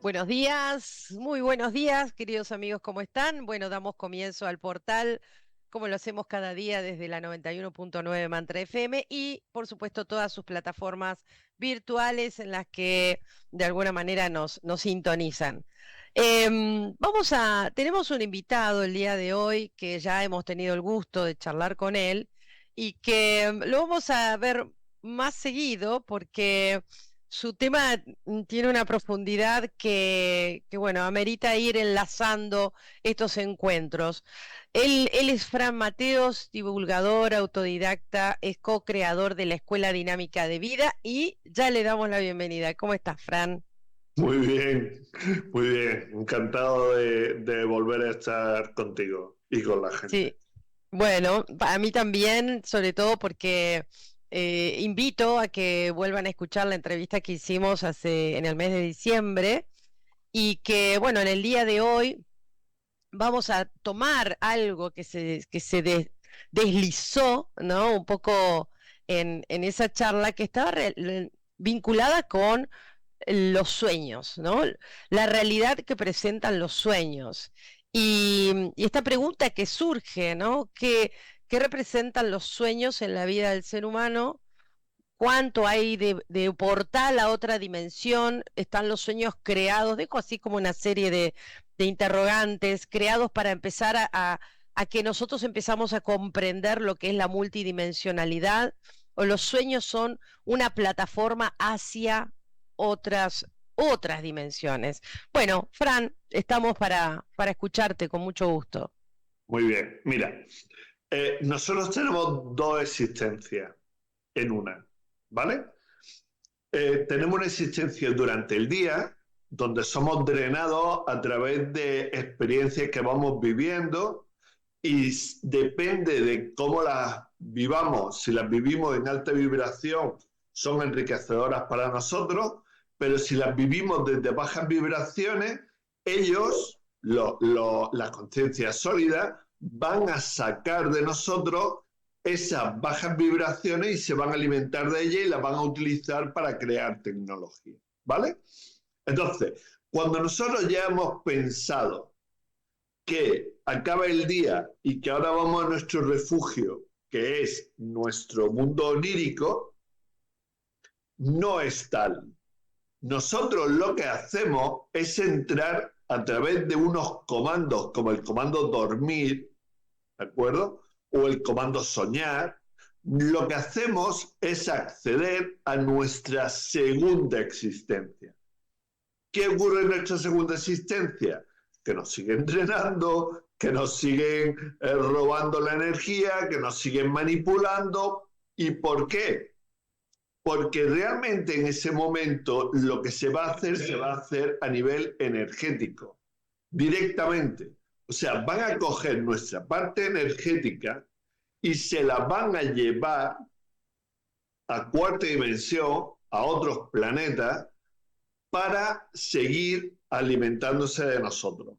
Buenos días, muy buenos días, queridos amigos, ¿cómo están? Bueno, damos comienzo al portal, como lo hacemos cada día desde la 91.9 Mantra FM y, por supuesto, todas sus plataformas virtuales en las que de alguna manera nos sintonizan. Tenemos un invitado el día de hoy que ya hemos tenido el gusto de charlar con él y que lo vamos a ver más seguido porque su tema tiene una profundidad que, bueno, amerita ir enlazando estos encuentros. Él es Fran Mateos, divulgador, autodidacta, es co-creador de la Escuela Dinámica de Vida y ya le damos la bienvenida. ¿Cómo estás, Fran? Muy bien, muy bien. Encantado de volver a estar contigo y con la gente. Sí, bueno, a mí también, sobre todo porque invito a que vuelvan a escuchar la entrevista que hicimos en el mes de diciembre y que, bueno, en el día de hoy vamos a tomar algo que se deslizó, ¿no? Un poco en esa charla que estaba vinculada con los sueños, ¿no? La realidad que presentan los sueños. Y esta pregunta que surge, ¿no? ¿Qué representan los sueños en la vida del ser humano? ¿Cuánto hay de portal a otra dimensión? ¿Están los sueños creados? Dejo así como una serie de interrogantes creados para empezar a que nosotros empezamos a comprender lo que es la multidimensionalidad, o los sueños son una plataforma hacia otras dimensiones. Bueno, Fran, estamos para escucharte con mucho gusto. Muy bien. Mira, nosotros tenemos dos existencias en una, ¿vale? Tenemos una existencia durante el día, donde somos drenados a través de experiencias que vamos viviendo y depende de cómo las vivamos, si las vivimos en alta vibración, son enriquecedoras para nosotros, pero si las vivimos desde bajas vibraciones, ellos, las conciencias sólidas, van a sacar de nosotros esas bajas vibraciones y se van a alimentar de ellas y las van a utilizar para crear tecnología, ¿vale? Entonces, cuando nosotros ya hemos pensado que acaba el día y que ahora vamos a nuestro refugio, que es nuestro mundo onírico, no es tal. Nosotros lo que hacemos es entrar a través de unos comandos como el comando dormir, ¿de acuerdo? O el comando soñar. Lo que hacemos es acceder a nuestra segunda existencia. ¿Qué ocurre en nuestra segunda existencia? Que nos siguen drenando, que nos siguen robando la energía, que nos siguen manipulando. ¿Y por qué? Porque realmente en ese momento lo que se va a hacer a nivel energético, directamente. O sea, van a coger nuestra parte energética y se la van a llevar a cuarta dimensión, a otros planetas, para seguir alimentándose de nosotros.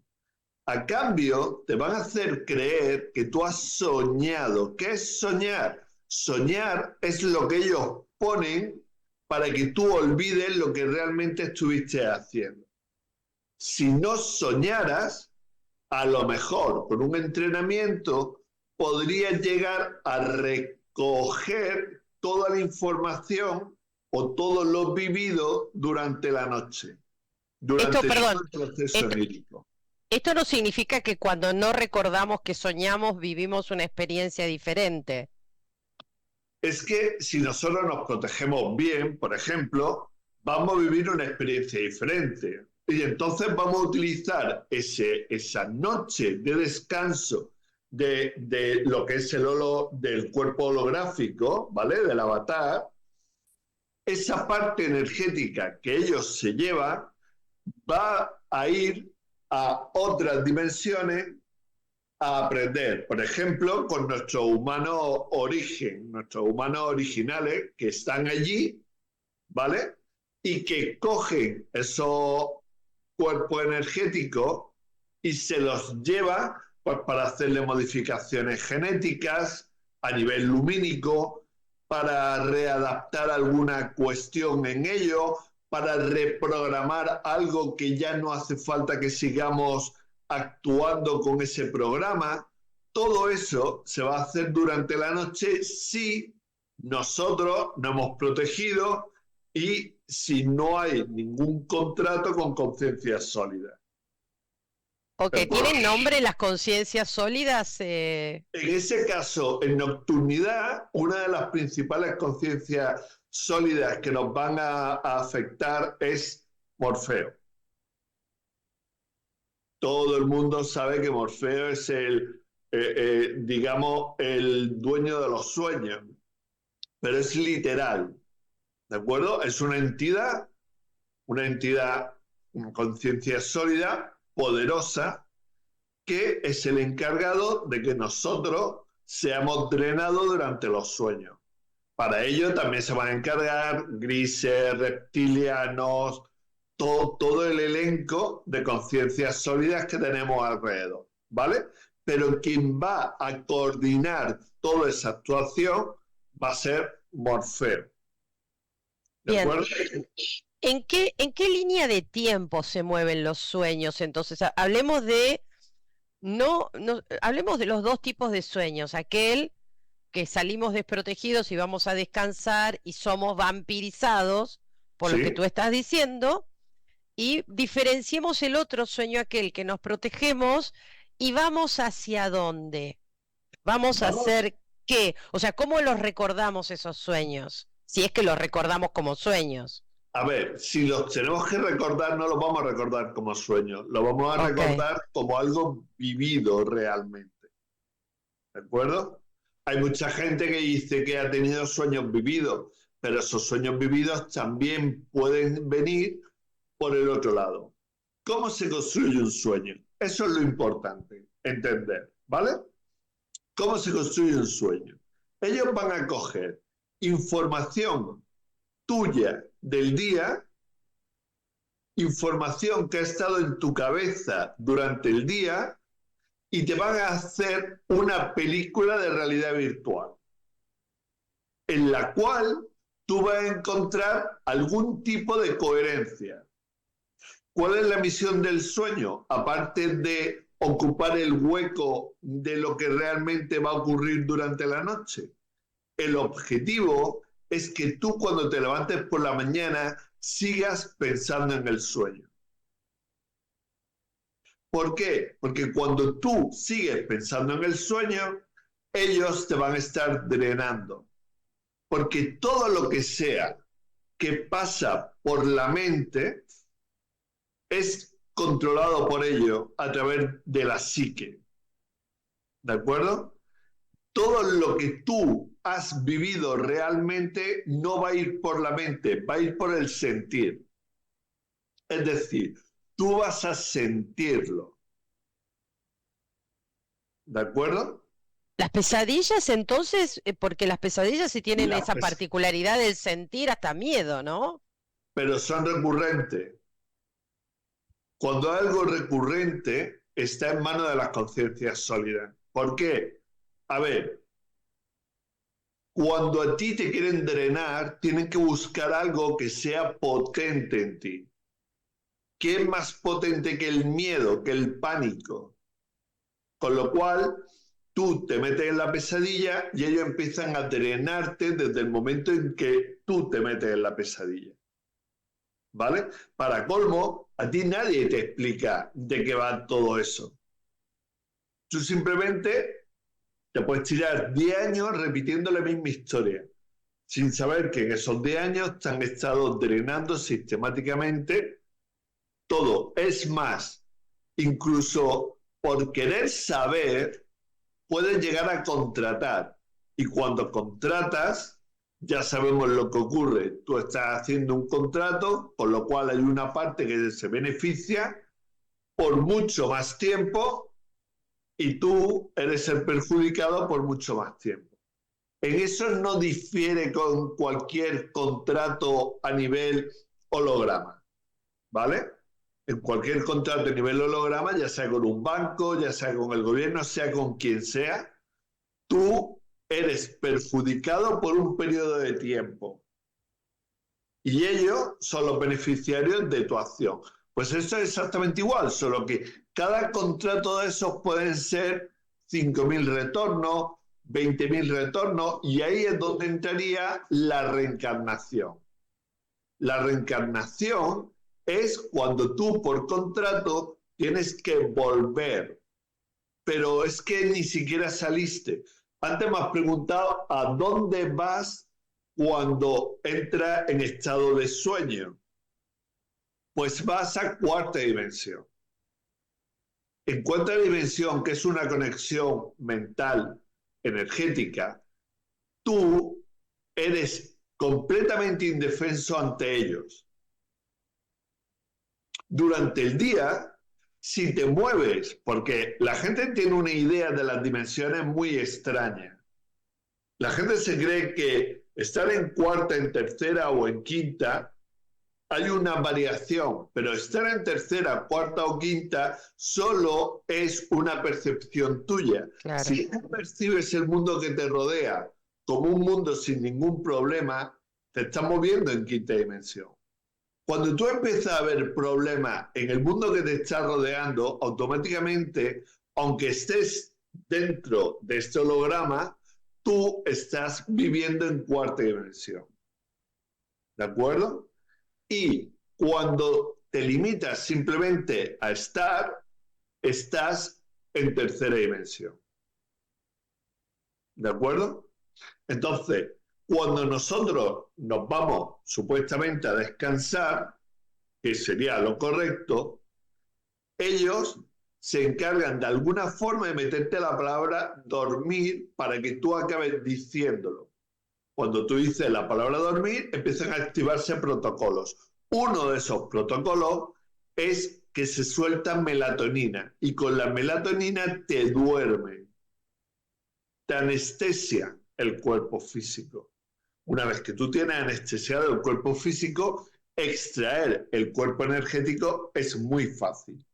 A cambio, te van a hacer creer que tú has soñado. ¿Qué es soñar? Soñar es lo que ellos ponen para que tú olvides lo que realmente estuviste haciendo. Si no soñaras, a lo mejor con un entrenamiento podrías llegar a recoger toda la información o todo lo vivido durante la noche, Esto, durante todo perdón, el proceso esto, onírico. esto no significa que cuando no recordamos que soñamos vivimos una experiencia diferente. Es que si nosotros nos protegemos bien, por ejemplo, vamos a vivir una experiencia diferente. Y entonces vamos a utilizar esa noche de descanso de lo que es del cuerpo holográfico, ¿vale? Del avatar, esa parte energética que ellos se llevan va a ir a otras dimensiones a aprender. Por ejemplo, con nuestro humano origen, nuestros humanos originales que están allí, ¿vale? Y que cogen esos cuerpos energéticos y se los lleva pues, para hacerle modificaciones genéticas a nivel lumínico, para readaptar alguna cuestión en ello, para reprogramar algo que ya no hace falta que sigamos actuando con ese programa. Todo eso se va a hacer durante la noche si nosotros nos hemos protegido y si no hay ningún contrato con conciencia sólida. Ok, ¿tienen nombre las conciencias sólidas? En ese caso, en nocturnidad, una de las principales conciencias sólidas que nos van a afectar es Morfeo. Todo el mundo sabe que Morfeo es digamos, el dueño de los sueños, pero es literal, ¿de acuerdo? Es una entidad, una conciencia sólida, poderosa, que es el encargado de que nosotros seamos drenados durante los sueños. Para ello también se van a encargar grises, reptilianos, todo el elenco de conciencias sólidas que tenemos alrededor, ¿vale? Pero quien va a coordinar toda esa actuación va a ser Morfeo. ¿De Bien. acuerdo? ¿En qué línea de tiempo se mueven los sueños? Entonces, hablemos de hablemos de los dos tipos de sueños, aquel que salimos desprotegidos y vamos a descansar y somos vampirizados por lo que Sí. tú estás diciendo, y diferenciemos el otro sueño, aquel que nos protegemos y vamos hacia dónde, vamos a hacer qué, o sea, ¿cómo los recordamos esos sueños? Si es que los recordamos como sueños. A ver, si los tenemos que recordar, no los vamos a recordar como sueños, los vamos a recordar como algo vivido realmente. ¿De acuerdo? Hay mucha gente que dice que ha tenido sueños vividos, pero esos sueños vividos también pueden venir por el otro lado. ¿Cómo se construye un sueño? Eso es lo importante, entender, ¿vale? ¿Cómo se construye un sueño? Ellos van a coger información tuya del día, información que ha estado en tu cabeza durante el día, y te van a hacer una película de realidad virtual, en la cual tú vas a encontrar algún tipo de coherencia. ¿Cuál es la misión del sueño? Aparte de ocupar el hueco de lo que realmente va a ocurrir durante la noche. El objetivo es que tú cuando te levantes por la mañana sigas pensando en el sueño. ¿Por qué? Porque cuando tú sigues pensando en el sueño, ellos te van a estar drenando. Porque todo lo que sea que pasa por la mente es controlado por ellos a través de la psique. ¿De acuerdo? Todo lo que tú has vivido realmente no va a ir por la mente, va a ir por el sentir. Es decir, tú vas a sentirlo. ¿De acuerdo? Las pesadillas, entonces, porque las pesadillas sí tienen esa particularidad del sentir hasta miedo, ¿no? Pero son recurrentes. Cuando algo recurrente está en manos de las conciencias sólidas. ¿Por qué? A ver, cuando a ti te quieren drenar, tienen que buscar algo que sea potente en ti. ¿Qué es más potente que el miedo, que el pánico? Con lo cual, tú te metes en la pesadilla y ellos empiezan a drenarte desde el momento en que tú te metes en la pesadilla. ¿Vale? Para colmo, a ti nadie te explica de qué va todo eso. Tú simplemente te puedes tirar 10 años repitiendo la misma historia, sin saber que en esos 10 años te han estado drenando sistemáticamente todo. Es más, incluso por querer saber, puedes llegar a contratar. Y cuando contratas, ya sabemos lo que ocurre. Tú estás haciendo un contrato, con lo cual hay una parte que se beneficia por mucho más tiempo y tú eres el perjudicado por mucho más tiempo. En eso no difiere con cualquier contrato a nivel holograma, ¿vale? En cualquier contrato a nivel holograma, ya sea con un banco, ya sea con el gobierno, sea con quien sea, tú eres perjudicado por un periodo de tiempo. Y ellos son los beneficiarios de tu acción. Pues esto es exactamente igual, solo que cada contrato de esos pueden ser 5.000 retornos, 20.000 retornos, y ahí es donde entraría la reencarnación. La reencarnación es cuando tú por contrato tienes que volver, pero es que ni siquiera saliste. Antes me has preguntado a dónde vas cuando entras en estado de sueño. Pues vas a cuarta dimensión. En cuarta dimensión, que es una conexión mental, energética, tú eres completamente indefenso ante ellos. Durante el día, si te mueves, porque la gente tiene una idea de las dimensiones muy extraña. La gente se cree que estar en cuarta, en tercera o en quinta hay una variación, pero estar en tercera, cuarta o quinta solo es una percepción tuya. Claro. Si tú percibes el mundo que te rodea como un mundo sin ningún problema, te estás moviendo en quinta dimensión. Cuando tú empiezas a ver problemas en el mundo que te está rodeando, automáticamente, aunque estés dentro de este holograma, tú estás viviendo en cuarta dimensión. ¿De acuerdo? Y cuando te limitas simplemente a estar, estás en tercera dimensión. ¿De acuerdo? Entonces, cuando nosotros nos vamos supuestamente a descansar, que sería lo correcto, ellos se encargan de alguna forma de meterte la palabra dormir para que tú acabes diciéndolo. Cuando tú dices la palabra dormir, empiezan a activarse protocolos. Uno de esos protocolos es que se suelta melatonina y con la melatonina te duerme, te anestesia el cuerpo físico. Una vez que tú tienes anestesiado el cuerpo físico, extraer el cuerpo energético es muy fácil.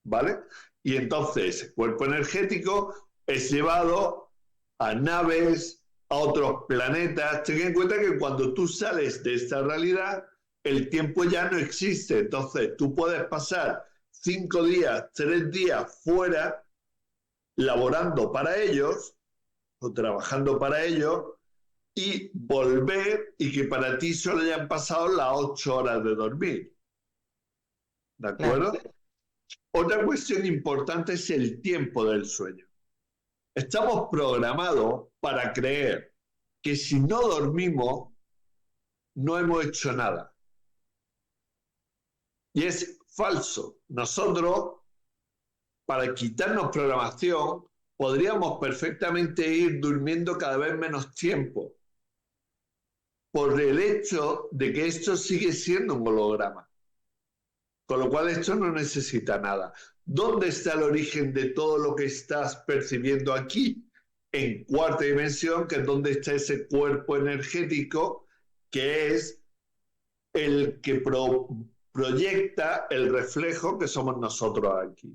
¿Vale? Y entonces ese cuerpo energético es llevado a naves, a otros planetas. Ten en cuenta que cuando tú sales de esta realidad, el tiempo ya no existe. Entonces tú puedes pasar 5 días, 3 días fuera, laborando para ellos o trabajando para ellos, y volver y que para ti solo hayan pasado las 8 horas de dormir. ¿De acuerdo? Claro. Otra cuestión importante es el tiempo del sueño. Estamos programados para creer que si no dormimos, no hemos hecho nada. Y es falso. Nosotros, para quitarnos programación, podríamos perfectamente ir durmiendo cada vez menos tiempo, por el hecho de que esto sigue siendo un holograma. Con lo cual esto no necesita nada. ¿Dónde está el origen de todo lo que estás percibiendo aquí? En cuarta dimensión, que es donde está ese cuerpo energético, que es el que proyecta el reflejo que somos nosotros aquí.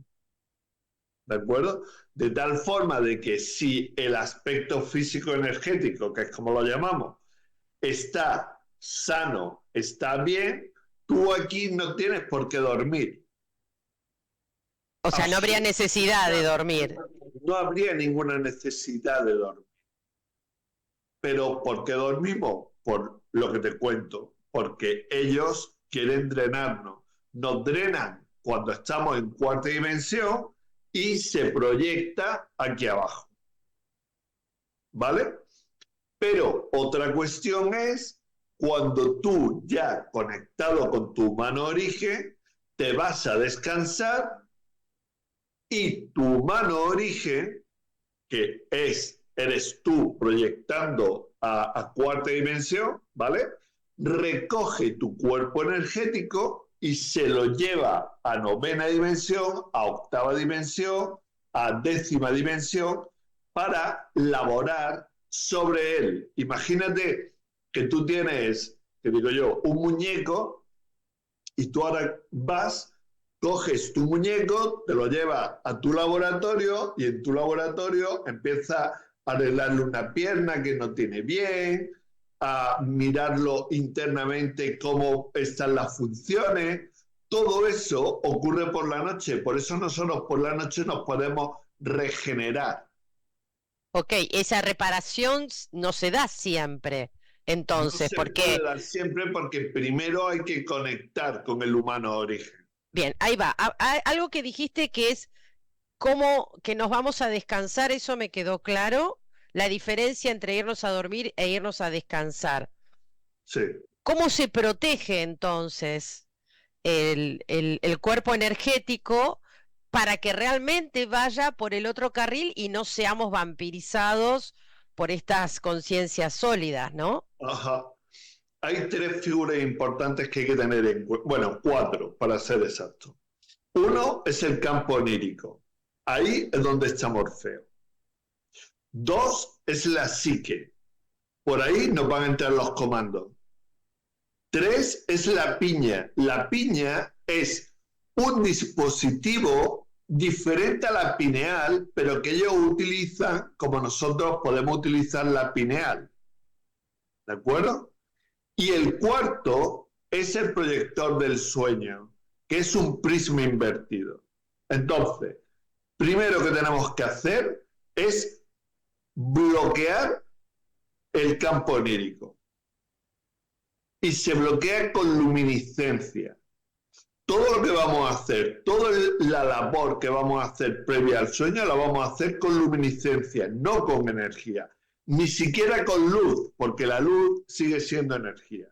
¿De acuerdo? De tal forma de que si el aspecto físico-energético, que es como lo llamamos, está sano, está bien, tú aquí no tienes por qué dormir. O sea, no habría necesidad de dormir. No habría ninguna necesidad de dormir. Pero ¿por qué dormimos? Por lo que te cuento. Porque ellos quieren drenarnos. Nos drenan cuando estamos en cuarta dimensión y se proyecta aquí abajo. ¿Vale? Pero otra cuestión es cuando tú ya conectado con tu humano origen, te vas a descansar y tu humano origen, que eres tú proyectando a cuarta dimensión, ¿vale? Recoge tu cuerpo energético y se lo lleva a novena dimensión, a octava dimensión, a décima dimensión, para laborar sobre él. Imagínate que tú tienes, te digo yo, un muñeco y tú ahora vas, coges tu muñeco, te lo llevas a tu laboratorio y en tu laboratorio empiezas a arreglarle una pierna que no tiene bien, a mirarlo internamente, cómo están las funciones. Todo eso ocurre por la noche, por eso nosotros por la noche nos podemos regenerar. Ok, esa reparación no se da siempre, No entonces, se porque, puede dar siempre porque primero hay que conectar con el humano de origen. bien, ahí va. Algo que dijiste que es cómo que nos vamos a descansar, eso me quedó claro. La diferencia entre irnos a dormir e irnos a descansar. Sí. ¿Cómo se protege entonces el cuerpo energético para que realmente vaya por el otro carril y no seamos vampirizados por estas conciencias sólidas, ¿no? Ajá. Hay tres figuras importantes que hay que tener en cuenta. Bueno, cuatro, para ser exacto. Uno es el campo onírico. Ahí es donde está Morfeo. Dos es la psique. Por ahí nos van a entrar los comandos. Tres es la piña. La piña es un dispositivo diferente a la pineal, pero que ellos utilizan como nosotros podemos utilizar la pineal. ¿De acuerdo? Y el cuarto es el proyector del sueño, que es un prisma invertido. Entonces, primero que tenemos que hacer es bloquear el campo onírico. Y se bloquea con luminiscencia. Todo lo que vamos a hacer, toda la labor que vamos a hacer previa al sueño, la vamos a hacer con luminiscencia, no con energía. Ni siquiera con luz, porque la luz sigue siendo energía.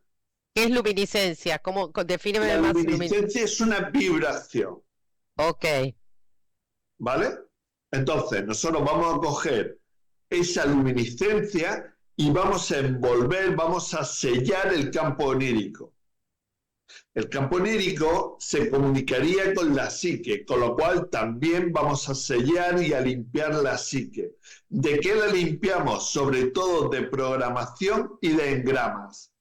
¿Qué es luminiscencia? ¿Cómo, defíneme La más luminiscencia es una vibración. Ok, ¿Vale? Entonces, nosotros vamos a coger esa luminiscencia y vamos a envolver, vamos a sellar el campo onírico. El campo onírico se comunicaría con la psique, con lo cual también vamos a sellar y a limpiar la psique. ¿De qué la limpiamos? Sobre todo de programación y de engramas.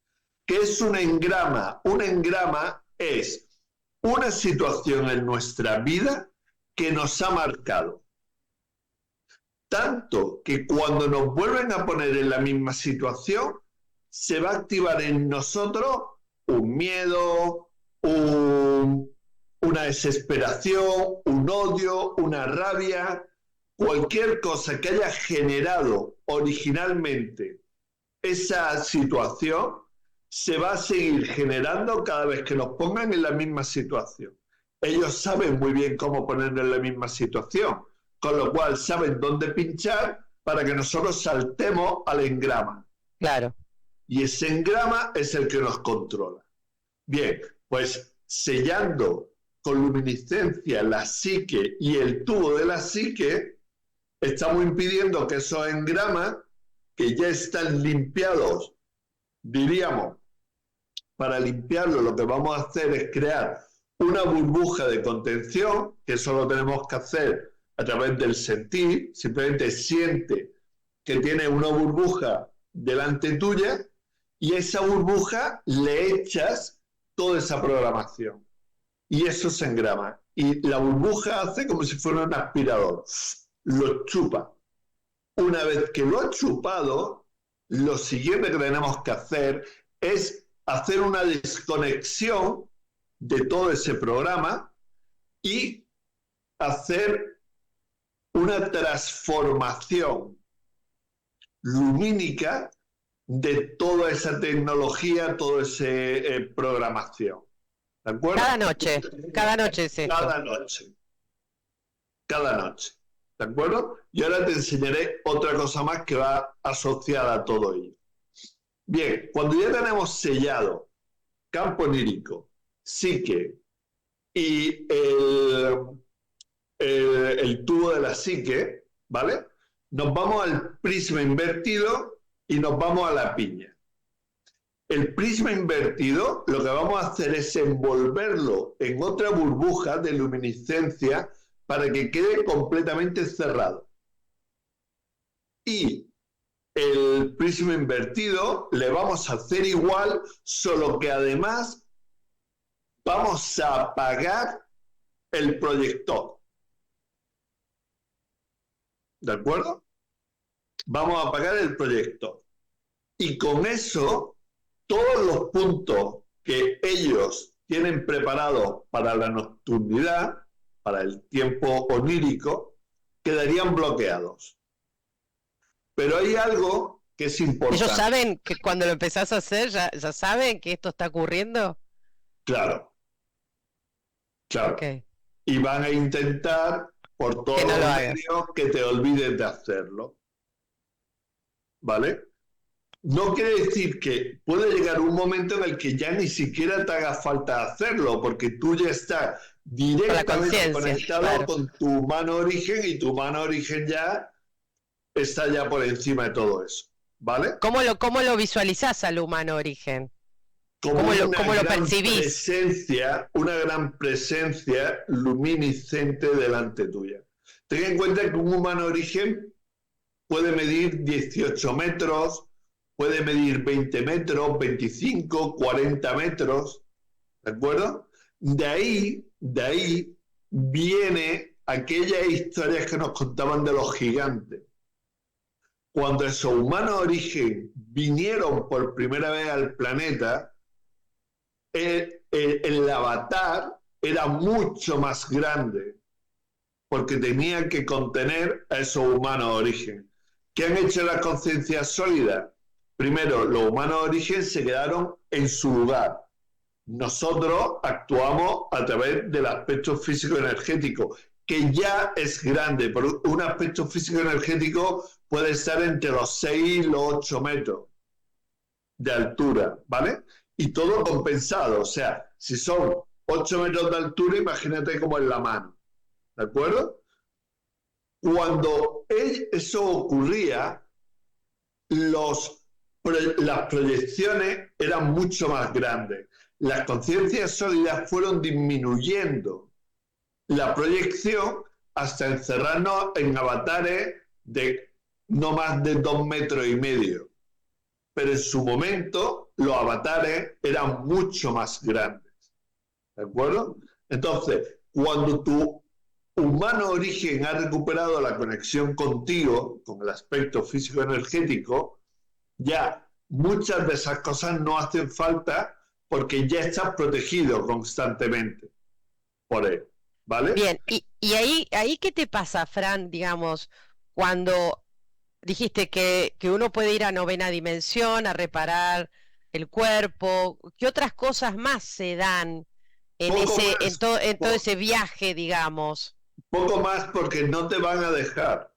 ¿Qué es un engrama? Un engrama es una situación en nuestra vida que nos ha marcado. Tanto que cuando nos vuelven a poner en la misma situación, se va a activar en nosotros un miedo, una desesperación, un odio, una rabia, cualquier cosa que haya generado originalmente esa situación, se va a seguir generando cada vez que nos pongan en la misma situación. Ellos saben muy bien cómo ponernos en la misma situación, con lo cual saben dónde pinchar para que nosotros saltemos al engrama. claro. Y ese engrama es el que nos controla. Bien, pues sellando con luminiscencia la psique y el tubo de la psique, estamos impidiendo que esos engramas, que ya están limpiados, diríamos, para limpiarlo lo que vamos a hacer es crear una burbuja de contención, que eso lo tenemos que hacer a través del sentir. Simplemente siente que tiene una burbuja delante tuya y esa burbuja le echas toda esa programación y eso se engrama y la burbuja hace como si fuera un aspirador, lo chupa. Una vez que lo ha chupado, lo siguiente que tenemos que hacer es hacer una desconexión de todo ese programa y hacer una transformación lumínica de toda esa tecnología, toda esa programación. ¿De acuerdo? Cada noche es esto. Cada noche. Cada noche. ¿De acuerdo? Y ahora te enseñaré otra cosa más que va asociada a todo ello. Bien, cuando ya tenemos sellado campo onírico, psique y el tubo de la psique, ¿vale? Nos vamos al prisma invertido y nos vamos a la piña. El prisma invertido, lo que vamos a hacer es envolverlo en otra burbuja de luminiscencia para que quede completamente cerrado. Y el prisma invertido le vamos a hacer igual, solo que además vamos a apagar el proyector. ¿De acuerdo? Vamos a apagar el proyector. Y con eso, todos los puntos que ellos tienen preparados para la nocturnidad, para el tiempo onírico, quedarían bloqueados. Pero hay algo que es importante. ¿Ellos saben que cuando lo empezás a hacer, ya saben que esto está ocurriendo? Claro, claro. Ok. Y van a intentar, por todos Que no los lo hagas. medios, que te olvides de hacerlo. ¿Vale? No quiere decir que puede llegar un momento en el que ya ni siquiera te haga falta hacerlo, porque tú ya estás directamente conectado claro. con tu humano origen y tu humano origen ya está ya por encima de todo eso, ¿vale? ¿Cómo lo visualizás al humano origen? Como ¿Cómo una lo gran percibís? una gran presencia luminiscente delante tuya. Ten en cuenta que un humano origen puede medir 18 metros, puede medir 20 metros, 25, 40 metros, ¿de acuerdo? De ahí viene aquellas historias que nos contaban de los gigantes. Cuando esos humanos de origen vinieron por primera vez al planeta, el avatar era mucho más grande, porque tenía que contener a esos humanos de origen. ¿Qué han hecho las conciencias sólidas? Primero, los humanos de origen se quedaron en su lugar. Nosotros actuamos a través del aspecto físico-energético, que ya es grande, pero un aspecto físico-energético puede estar entre los 6 y los 8 metros de altura, ¿vale? Y todo compensado, o sea, si son 8 metros de altura, imagínate cómo es la mano, ¿de acuerdo? Cuando eso ocurría, las proyecciones eran mucho más grandes. Las conciencias sólidas fueron disminuyendo la proyección hasta encerrarnos en avatares de no más de 2,5 metros. Pero en su momento los avatares eran mucho más grandes. ¿De acuerdo? Entonces, cuando tu humano origen ha recuperado la conexión contigo, con el aspecto físico-energético, ya muchas de esas cosas no hacen falta porque ya estás protegido constantemente por él, ¿vale? Bien, y ahí ¿qué te pasa, Fran, digamos, cuando dijiste que uno puede ir a novena dimensión a reparar el cuerpo? ¿Qué otras cosas más se dan Poco más, en todo ese viaje, digamos? poco más porque no te van a dejar.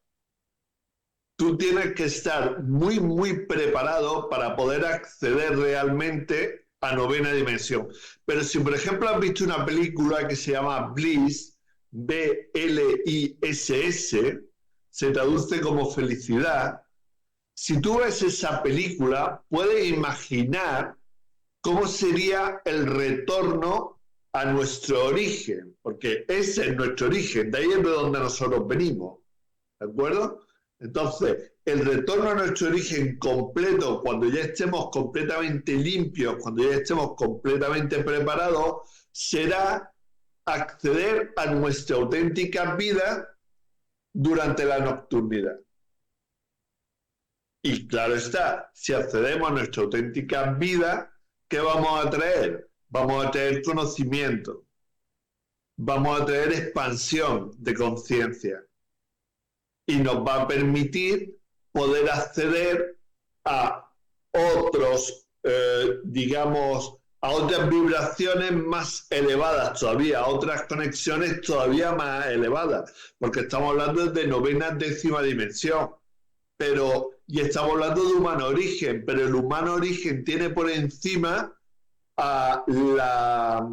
Tú tienes que estar muy, muy preparado para poder acceder realmente a novena dimensión. Pero si, por ejemplo, has visto una película que se llama Bliss, B-L-I-S-S, se traduce como felicidad. Si tú ves esa película, puedes imaginar cómo sería el retorno a nuestro origen, porque ese es nuestro origen, de ahí es de donde nosotros venimos, ¿de acuerdo? Entonces, el retorno a nuestro origen completo, cuando ya estemos completamente limpios, cuando ya estemos completamente preparados, será acceder a nuestra auténtica vida durante la nocturnidad. Y claro está, si accedemos a nuestra auténtica vida, ¿qué vamos a traer? Vamos a traer conocimiento, vamos a traer expansión de conciencia y nos va a permitir poder acceder a otros, digamos, a otras vibraciones más elevadas todavía, a otras conexiones todavía más elevadas, porque estamos hablando de novena, 10ª dimensión, y estamos hablando de humano origen, pero el humano origen tiene por encima a la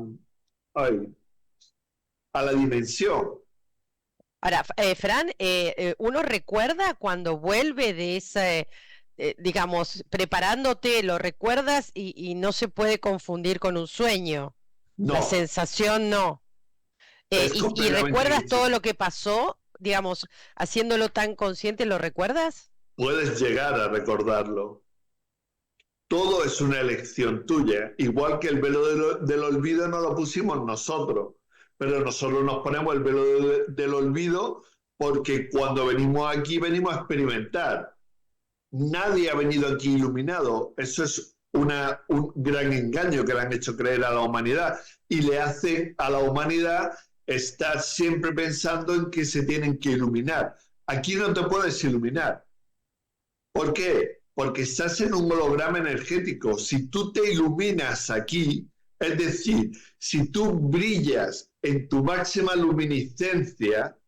dimensión. Ahora, Fran, ¿uno recuerda cuando vuelve de ese, digamos, preparándote, lo recuerdas y no se puede confundir con un sueño? La No, sensación no. es Y recuerdas completamente todo distinto. lo que pasó, digamos, haciéndolo tan consciente, ¿lo recuerdas? Puedes llegar a recordarlo. Todo es una elección tuya, igual que el velo del olvido no lo pusimos nosotros, pero nosotros nos ponemos el velo del olvido porque cuando venimos aquí venimos a experimentar. Nadie ha venido aquí iluminado. Eso es un gran engaño que le han hecho creer a la humanidad y le hacen a la humanidad estar siempre pensando en que se tienen que iluminar. Aquí no te puedes iluminar. ¿Por qué? Porque estás en un holograma energético. Si tú te iluminas aquí, es decir, si tú brillas en tu máxima luminiscencia,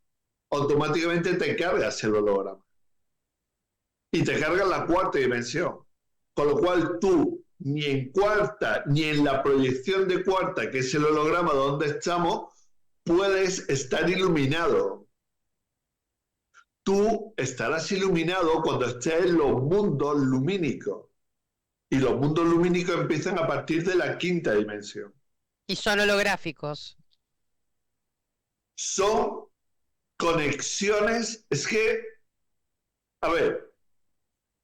automáticamente te cargas el holograma. Y te cargas la cuarta dimensión. Con lo cual tú, ni en cuarta, ni en la proyección de cuarta, que es el holograma donde estamos, puedes estar iluminado. Tú estarás iluminado cuando estés en los mundos lumínicos. Y los mundos lumínicos empiezan a partir de la quinta dimensión. Y son holográficos. Son conexiones. Es que, a ver,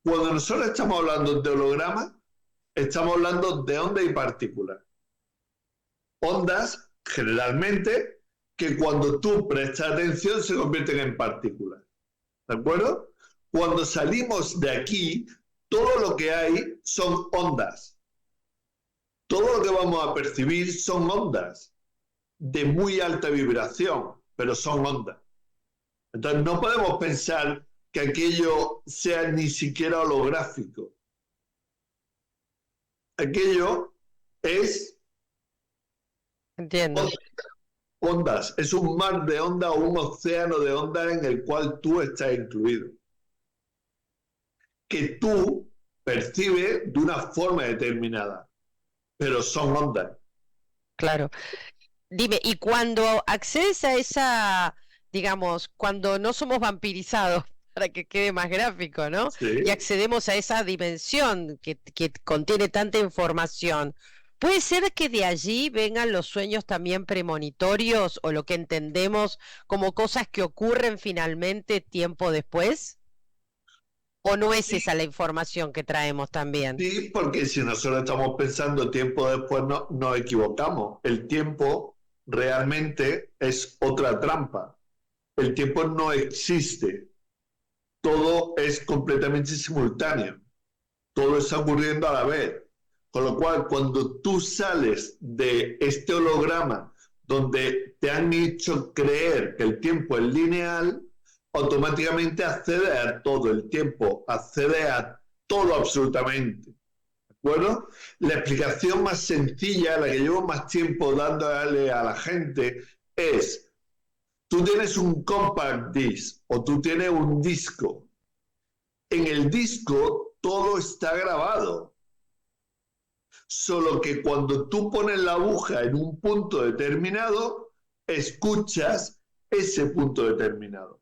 cuando nosotros estamos hablando de hologramas, estamos hablando de ondas y partículas. Ondas, generalmente, que cuando tú prestas atención se convierten en partículas. ¿De acuerdo? Cuando salimos de aquí, todo lo que hay son ondas. Todo lo que vamos a percibir son ondas de muy alta vibración, pero son ondas. Entonces no podemos pensar que aquello sea ni siquiera holográfico. Aquello es... Entiendo. Ondas, es un mar de ondas o un océano de ondas en el cual tú estás incluido. Que tú percibes de una forma determinada, pero son ondas. Claro. Dime, y cuando accedes a esa, digamos, cuando no somos vampirizados, para que quede más gráfico, ¿no? Sí. Y accedemos a esa dimensión que contiene tanta información, ¿puede ser que de allí vengan los sueños también premonitorios o lo que entendemos como cosas que ocurren finalmente tiempo después? ¿O no es esa la información que traemos también? Sí, porque si nosotros estamos pensando tiempo después, no, nos equivocamos. El tiempo realmente es otra trampa. El tiempo no existe. Todo es completamente simultáneo. Todo está ocurriendo a la vez. Con lo cual, cuando tú sales de este holograma donde te han hecho creer que el tiempo es lineal, automáticamente accede a todo el tiempo, accede a todo absolutamente. ¿De acuerdo? La explicación más sencilla, la que llevo más tiempo dándole a la gente, es: tú tienes un compact disc o tú tienes un disco. En el disco todo está grabado. Solo que cuando tú pones la aguja en un punto determinado, escuchas ese punto determinado.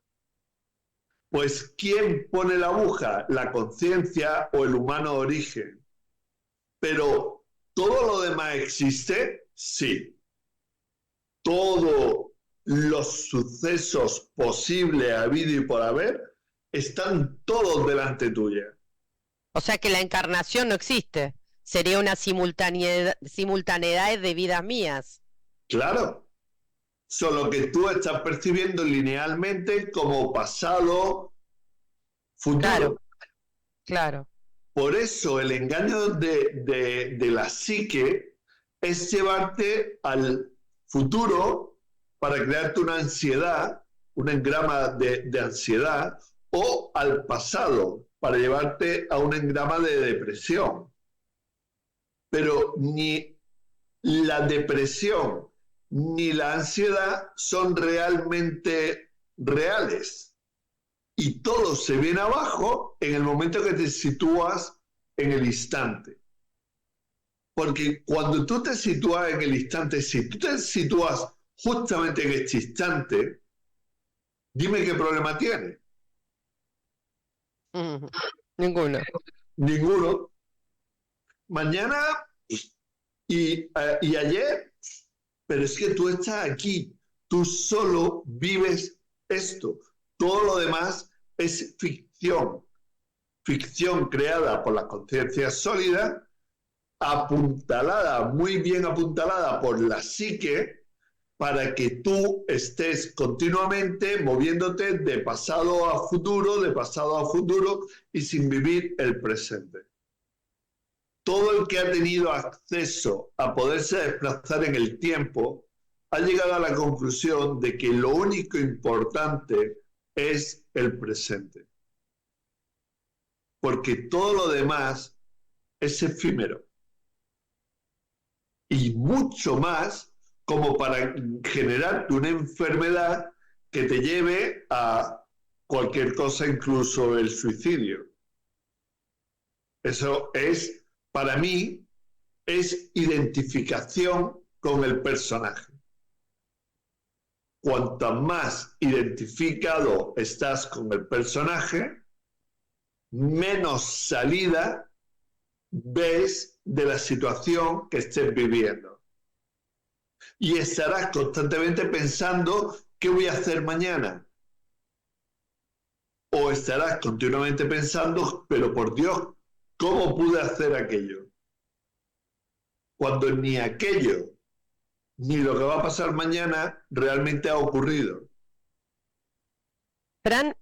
Pues, ¿quién pone la aguja? La conciencia o el humano de origen. Pero, ¿todo lo demás existe? Sí. Todos los sucesos posibles, habido y por haber, están todos delante tuya. O sea que la encarnación no existe. Sería una simultaneidad de vidas mías. Claro. Solo que tú estás percibiendo linealmente como pasado, futuro. Claro, claro. Por eso el engaño de la psique es llevarte al futuro para crearte una ansiedad, un engrama de ansiedad, o al pasado para llevarte a un engrama de depresión. Pero ni la depresión ni la ansiedad son realmente reales. Y todo se viene abajo en el momento que te sitúas en el instante. Porque cuando tú te sitúas en el instante, si tú te sitúas justamente en este instante, dime qué problema tiene. Ninguno. Ninguno. Mañana y ayer, pero es que tú estás aquí, tú solo vives esto. Todo lo demás es ficción. Ficción creada por la conciencia sólida, apuntalada, muy bien apuntalada por la psique, para que tú estés continuamente moviéndote de pasado a futuro y sin vivir el presente. Todo el que ha tenido acceso a poderse desplazar en el tiempo ha llegado a la conclusión de que lo único importante es el presente. Porque todo lo demás es efímero. Y mucho más como para generarte una enfermedad que te lleve a cualquier cosa, incluso el suicidio. Eso es, para mí, es identificación con el personaje. Cuanto más identificado estás con el personaje, menos salida ves de la situación que estés viviendo. Y estarás constantemente pensando ¿qué voy a hacer mañana? O estarás continuamente pensando, pero por Dios, ¿cómo pude hacer aquello? Cuando ni aquello, ni lo que va a pasar mañana realmente ha ocurrido. Fran,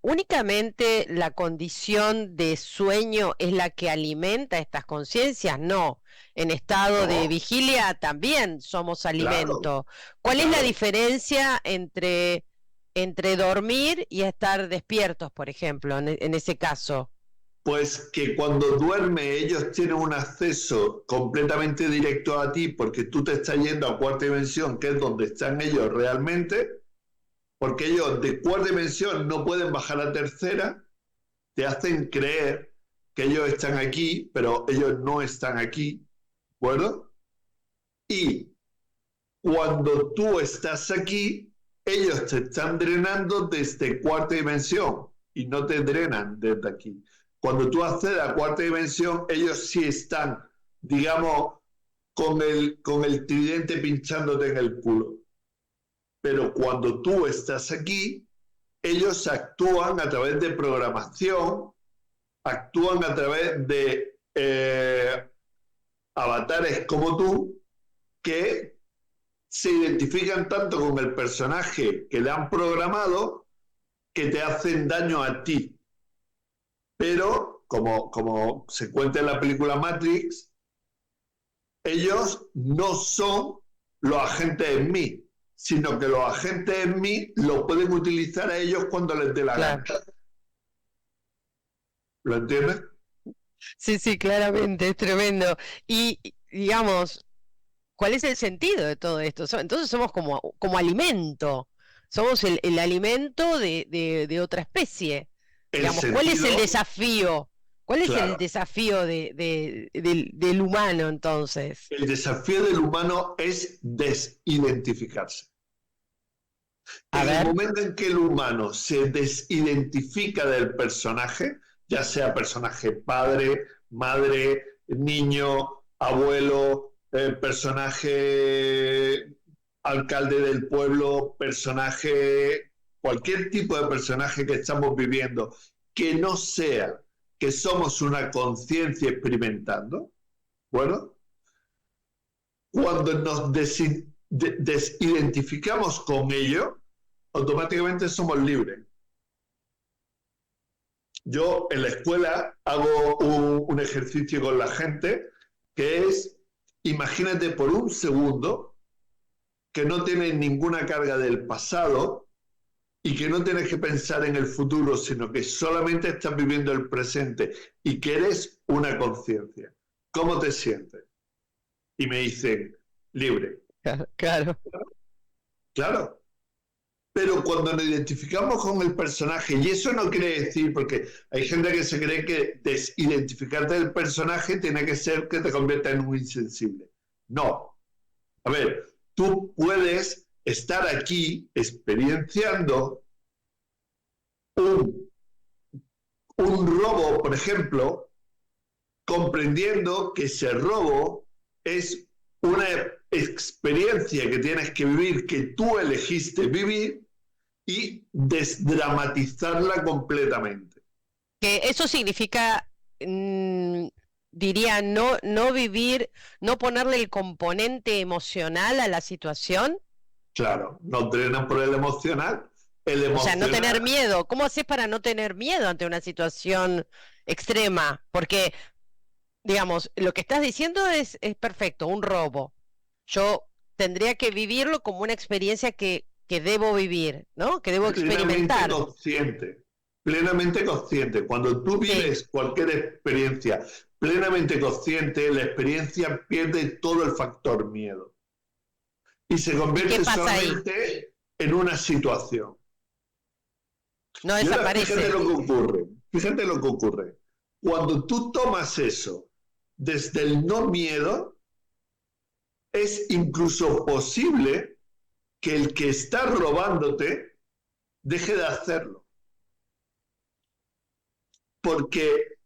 ¿únicamente la condición de sueño es la que alimenta estas conciencias? No, en estado de No, vigilia también somos claro, alimento. ¿Cuál es la claro. diferencia entre dormir y estar despiertos, por ejemplo, en ese caso? Pues que cuando duerme ellos tienen un acceso completamente directo a ti porque tú te estás yendo a cuarta dimensión, que es donde están ellos realmente, porque ellos de cuarta dimensión no pueden bajar a tercera, te hacen creer que ellos están aquí, pero ellos no están aquí, ¿de acuerdo? Y cuando tú estás aquí, ellos te están drenando desde cuarta dimensión y no te drenan desde aquí. Cuando tú accedes a cuarta dimensión, ellos sí están, digamos, con el tridente pinchándote en el culo. Pero cuando tú estás aquí, ellos actúan a través de programación, actúan a través de avatares como tú, que se identifican tanto con el personaje que le han programado que te hacen daño a ti. Pero, como se cuenta en la película Matrix, ellos no son los agentes en mí, sino que los agentes en mí lo pueden utilizar a ellos cuando les dé la Claro. gana. ¿Lo entiendes? Sí, sí, claramente, es tremendo. Y digamos, ¿cuál es el sentido de todo esto? Entonces somos como alimento, somos el alimento de otra especie. El Digamos, ¿cuál es el sentido, desafío? ¿Cuál es el claro, desafío del humano entonces? el desafío del humano es desidentificarse. A En el ver, momento en que el humano se desidentifica del personaje, ya sea personaje padre, madre, niño, abuelo, personaje alcalde del pueblo, personaje, cualquier tipo de personaje que estamos viviendo, que no sea que somos una conciencia experimentando, bueno, cuando nos desidentificamos con ello, automáticamente somos libres. Yo en la escuela hago un ejercicio con la gente que es, imagínate por un segundo que no tienes ninguna carga del pasado y que no tienes que pensar en el futuro, sino que solamente estás viviendo el presente y que eres una conciencia. ¿Cómo te sientes? Y me dicen, libre. claro, claro. Claro, pero cuando nos identificamos con el personaje, y eso no quiere decir, porque hay gente que se cree que desidentificarte del personaje tiene que ser que te convierta en un insensible. No. A ver, tú puedes estar aquí experienciando un, un robo, por ejemplo, comprendiendo que ese robo es una experiencia que tienes que vivir, que tú elegiste vivir, y desdramatizarla completamente. Que eso significa, diría, no vivir, no ponerle el componente emocional a la situación. Claro, nos drenan por el emocional. El O sea, no tener emocional, miedo. ¿Cómo haces para no tener miedo ante una situación extrema? Porque, digamos, lo que estás diciendo es perfecto, un robo. Yo tendría que vivirlo como una experiencia que debo vivir, ¿no? Que debo plenamente experimentar. consciente, plenamente consciente. Cuando tú Sí. vives cualquier experiencia plenamente consciente, la experiencia pierde todo el factor miedo y se ¿Y qué convierte pasa ahí? solamente en una situación. No Y ahora desaparece. fíjate lo que ocurre. Cuando tú tomas eso desde el no miedo, es incluso posible que el que está robándote deje de hacerlo. Porque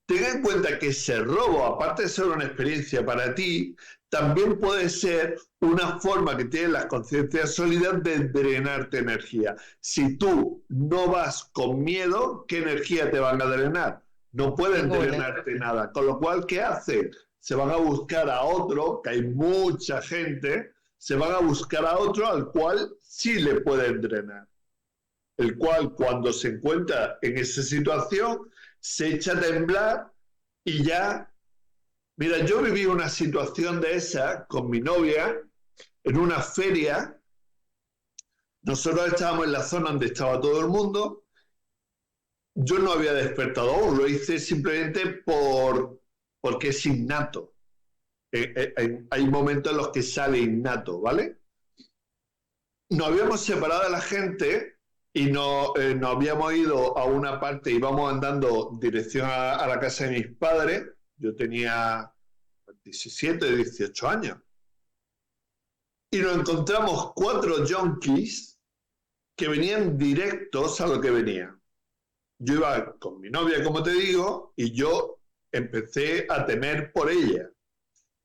tenga en cuenta que ese robo, aparte de ser una experiencia para ti, también puede ser una forma que tienen las conciencias sólidas de drenarte energía. Si tú no vas con miedo, ¿qué energía te van a drenar? No pueden Ninguna. drenarte nada. Con lo cual, ¿qué hacen? Se van a buscar a otro, que hay mucha gente, se van a buscar a otro al cual sí le pueden drenar. El cual, cuando se encuentra en esa situación, se echa a temblar y ya. Mira, yo viví una situación de esa con mi novia en una feria. Nosotros estábamos en la zona donde estaba todo el mundo. Yo no había despertado aún, lo hice simplemente porque es innato. Hay momentos en los que sale innato, ¿vale? Nos habíamos separado de la gente y nos habíamos ido a una parte, íbamos andando dirección a la casa de mis padres. Yo tenía 17, 18 años. Y nos encontramos 4 junkies que venían directos a lo que venía. Yo iba con mi novia, como te digo, y yo empecé a temer por ella.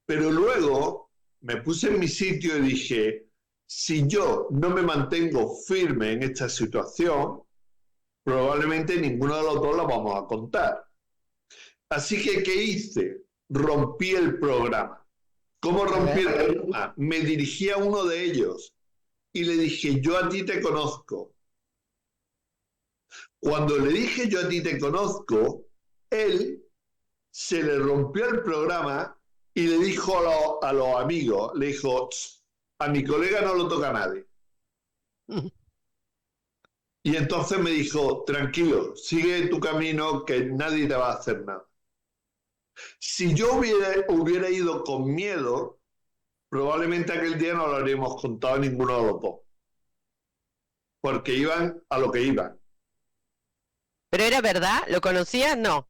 Pero luego me puse en mi sitio y dije, si yo no me mantengo firme en esta situación, probablemente ninguno de los dos la vamos a contar. Así que, ¿qué hice? Rompí el programa. ¿Cómo A rompí ver. el programa? Me dirigí a uno de ellos y le dije, yo a ti te conozco. Cuando le dije yo a ti te conozco, él se le rompió el programa y le dijo a los amigos, le dijo, a mi colega no lo toca nadie. Y entonces me dijo, tranquilo, sigue tu camino que nadie te va a hacer nada. Si yo hubiera ido con miedo, probablemente aquel día no lo habríamos contado a ninguno de los dos, porque iban a lo que iban. ¿Pero era verdad? ¿Lo conocías? No.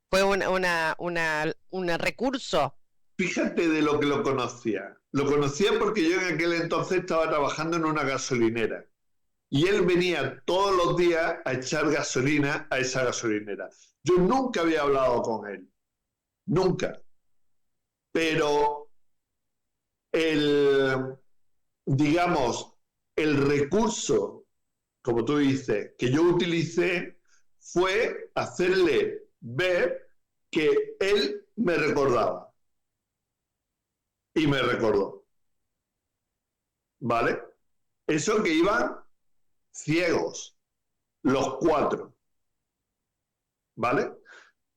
Fue un recurso. Fíjate de lo que lo conocía. Lo conocía porque yo en aquel entonces estaba trabajando en una gasolinera. Y él venía todos los días a echar gasolina a esa gasolinera. Yo nunca había hablado con él. Nunca. Pero el, digamos, el recurso, como tú dices, que yo utilicé fue hacerle ver que él me recordaba. Y me recordó. ¿Vale? Eso que iban ciegos, los 4, ¿vale?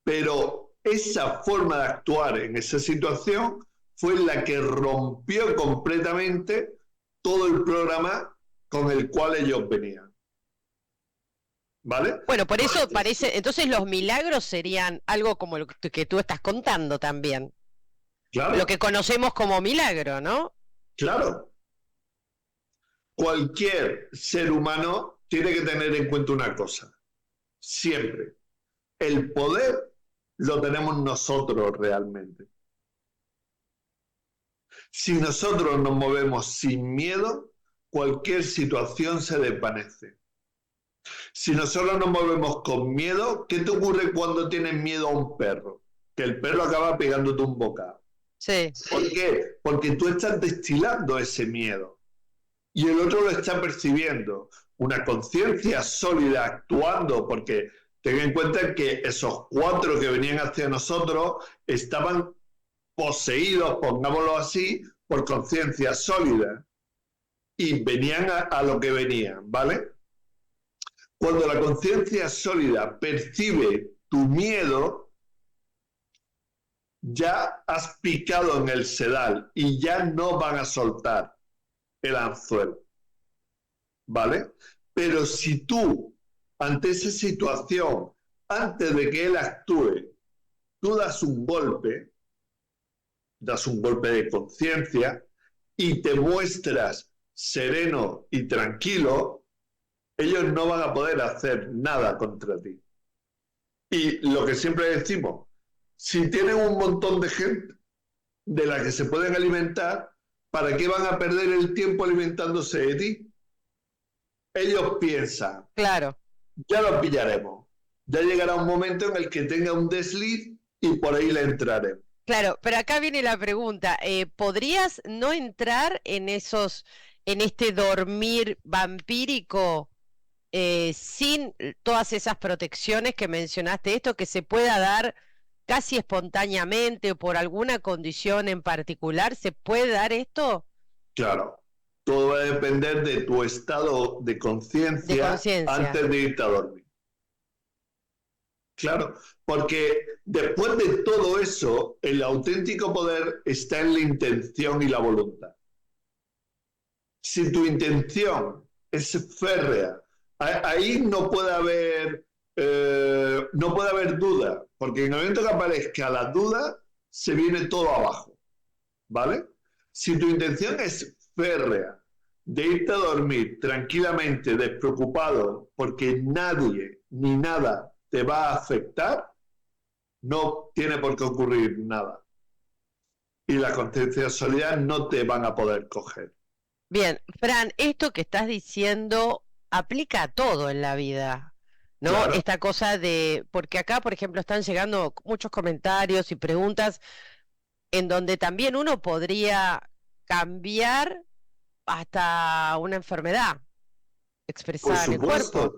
Pero esa forma de actuar en esa situación fue la que rompió completamente todo el programa con el cual ellos venían, ¿vale? Bueno, por eso parece, entonces los milagros serían algo como lo que tú estás contando también. Lo que Claro, conocemos como milagro, ¿no? claro. Cualquier ser humano tiene que tener en cuenta una cosa, siempre. El poder lo tenemos nosotros realmente. Si nosotros nos movemos sin miedo, cualquier situación se desvanece. Si nosotros nos movemos con miedo, ¿qué te ocurre cuando tienes miedo a un perro? Que el perro acaba pegándote un bocado. Sí. ¿Por qué? Porque tú estás destilando ese miedo y el otro lo está percibiendo. Una conciencia sólida actuando, porque ten en cuenta que esos 4 que venían hacia nosotros estaban poseídos, pongámoslo así, por conciencia sólida. y venían a lo que venían, ¿vale? Cuando la conciencia sólida percibe tu miedo, ya has picado en el sedal y ya no van a soltar el anzuelo, ¿vale? Pero si tú, ante esa situación, antes de que él actúe, tú das un golpe de conciencia y te muestras sereno y tranquilo, ellos no van a poder hacer nada contra ti. Y lo que siempre decimos, si tienen un montón de gente de la que se pueden alimentar, ¿para qué van a perder el tiempo alimentándose de ti? Ellos piensan, Claro. ya lo pillaremos. Ya llegará un momento en el que tenga un desliz y por ahí le entraremos. Claro, pero acá viene la pregunta, ¿podrías no entrar en este dormir vampírico sin todas esas protecciones que mencionaste, esto que se pueda dar casi espontáneamente o por alguna condición en particular? ¿Se puede dar esto? Claro, todo va a depender de tu estado de De conciencia conciencia. antes de irte a dormir. Claro, porque después de todo eso, el auténtico poder está en la intención y la voluntad. Si tu intención es férrea, ahí no puede haber duda, porque en el momento que aparezca la duda, se viene todo abajo, ¿vale? Si tu intención es férrea, de irte a dormir tranquilamente, despreocupado, porque nadie ni nada te va a afectar, no tiene por qué ocurrir nada. Y la conciencia sólida no te van a poder coger. Bien, Fran, esto que estás diciendo aplica a todo en la vida, ¿no? Claro. Esta cosa porque acá, por ejemplo, están llegando muchos comentarios y preguntas en donde también uno podría cambiar hasta una enfermedad expresada en el cuerpo,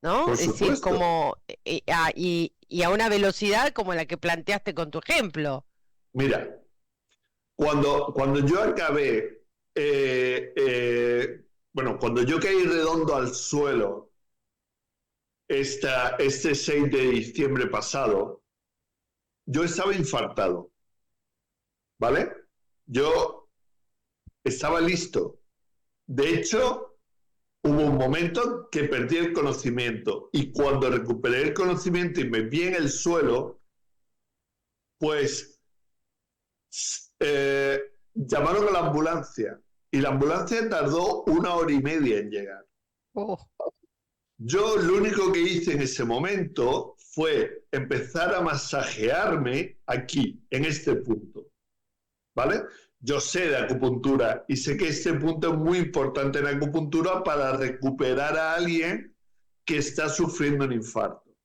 ¿no? Por Es decir, supuesto. como, y a una velocidad como la que planteaste con tu ejemplo. Mira, cuando yo acabé, cuando yo caí redondo al suelo este 6 de diciembre pasado, yo estaba infartado, ¿vale? Yo estaba listo. De hecho, hubo un momento que perdí el conocimiento y cuando recuperé el conocimiento y me vi en el suelo, pues llamaron a la ambulancia y la ambulancia tardó 1 hora y media en llegar. Oh. Yo lo único que hice en ese momento fue empezar a masajearme aquí, en este punto, ¿vale? Yo sé de acupuntura y sé que este punto es muy importante en acupuntura para recuperar a alguien que está sufriendo un infarto,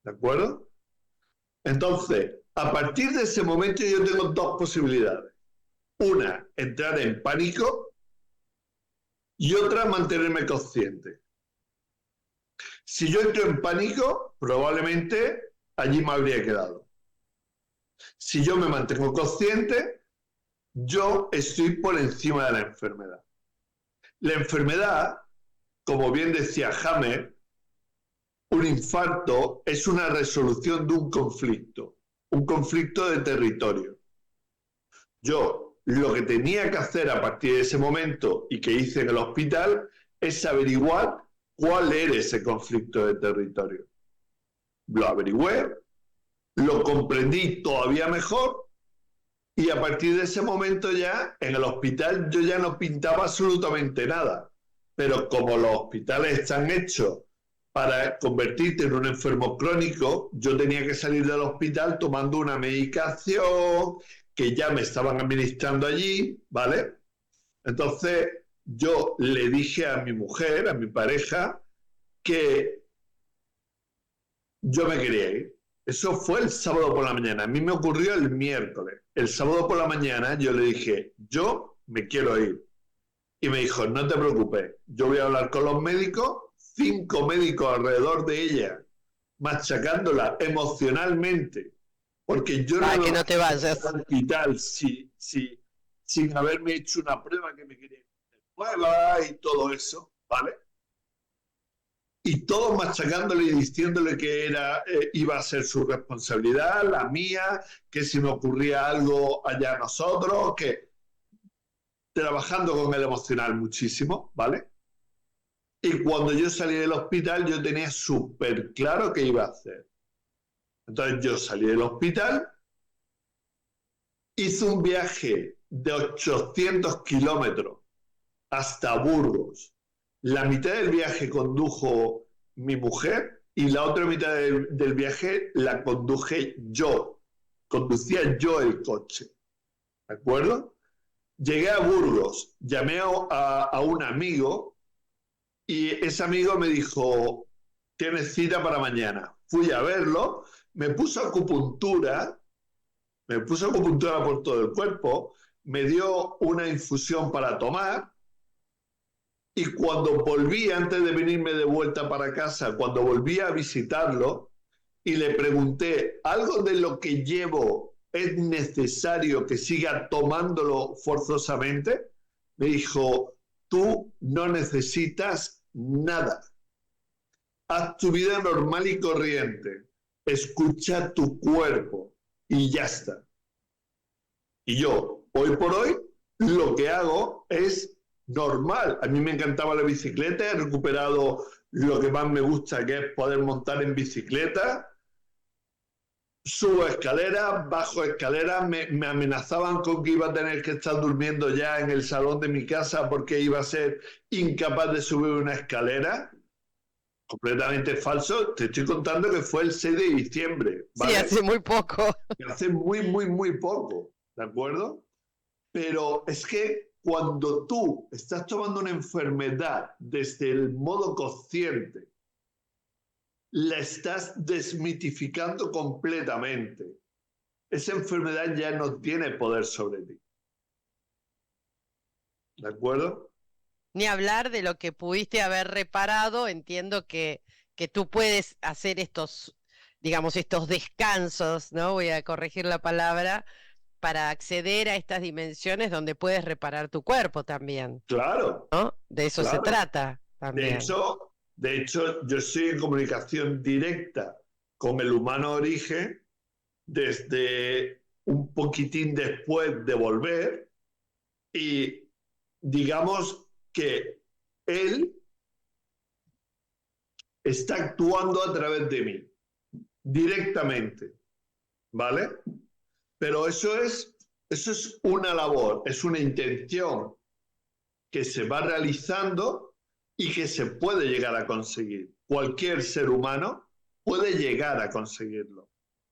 ¿de acuerdo? Entonces, a partir de ese momento yo tengo dos posibilidades. Una, entrar en pánico y otra, mantenerme consciente. Si yo entro en pánico, probablemente allí me habría quedado. Si yo me mantengo consciente, yo estoy por encima de la enfermedad. La enfermedad, como bien decía Hammer, un infarto es una resolución de un conflicto de territorio. Yo lo que tenía que hacer a partir de ese momento y que hice en el hospital es averiguar cuál era ese conflicto de territorio. Lo averigüé, lo comprendí todavía mejor y a partir de ese momento ya en el hospital yo ya no pintaba absolutamente nada. Pero como los hospitales están hechos para convertirte en un enfermo crónico, yo tenía que salir del hospital tomando una medicación que ya me estaban administrando allí, ¿vale? Entonces yo le dije a mi mujer, a mi pareja, que yo me quería ir. Eso fue el sábado por la mañana. A mí me ocurrió el miércoles. El sábado por la mañana yo le dije, yo me quiero ir. Y me dijo, no te preocupes, yo voy a hablar con los médicos, 5 médicos alrededor de ella, machacándola emocionalmente, porque yo que no te vayas al hospital sin haberme hecho una prueba que me quería. nueva y todo eso, ¿vale? Y todos machacándole y diciéndole que iba a ser su responsabilidad, la mía, que si me ocurría algo allá nosotros, que trabajando con el emocional muchísimo, ¿vale? Y cuando yo salí del hospital, yo tenía súper claro qué iba a hacer. Entonces yo salí del hospital, hice un viaje de 800 kilómetros hasta Burgos. La mitad del viaje condujo mi mujer y la otra mitad del viaje la conduje yo. Conducía yo el coche. ¿De acuerdo? Llegué a Burgos, llamé a un amigo y ese amigo me dijo, tienes cita para mañana. Fui a verlo, me puso acupuntura por todo el cuerpo, me dio una infusión para tomar y cuando volví, antes de venirme de vuelta para casa, cuando volví a visitarlo y le pregunté, ¿algo de lo que llevo es necesario que siga tomándolo forzosamente? Me dijo, tú no necesitas nada. Haz tu vida normal y corriente. Escucha tu cuerpo y ya está. Y yo, hoy por hoy, lo que hago es normal. A mí me encantaba la bicicleta, he recuperado lo que más me gusta, que es poder montar en bicicleta. Subo escaleras, bajo escaleras, me amenazaban con que iba a tener que estar durmiendo ya en el salón de mi casa porque iba a ser incapaz de subir una escalera. Completamente falso. Te estoy contando que fue el 6 de diciembre, ¿vale? Sí, hace muy poco. Hace muy poco, ¿de acuerdo? Pero es que cuando tú estás tomando una enfermedad desde el modo consciente, la estás desmitificando completamente. Esa enfermedad ya no tiene poder sobre ti. ¿De acuerdo? Ni hablar de lo que pudiste haber reparado, entiendo que tú puedes hacer estos, digamos, estos descansos, ¿no? Voy a corregir la palabra, para acceder a estas dimensiones donde puedes reparar tu cuerpo también, Claro, ¿no? De eso se claro. trata también. De hecho, yo estoy en comunicación directa con el humano origen desde un poquitín después de volver y digamos que él está actuando a través de mí, directamente, ¿vale? Pero eso es una labor, es una intención que se va realizando y que se puede llegar a conseguir. Cualquier ser humano puede llegar a conseguirlo.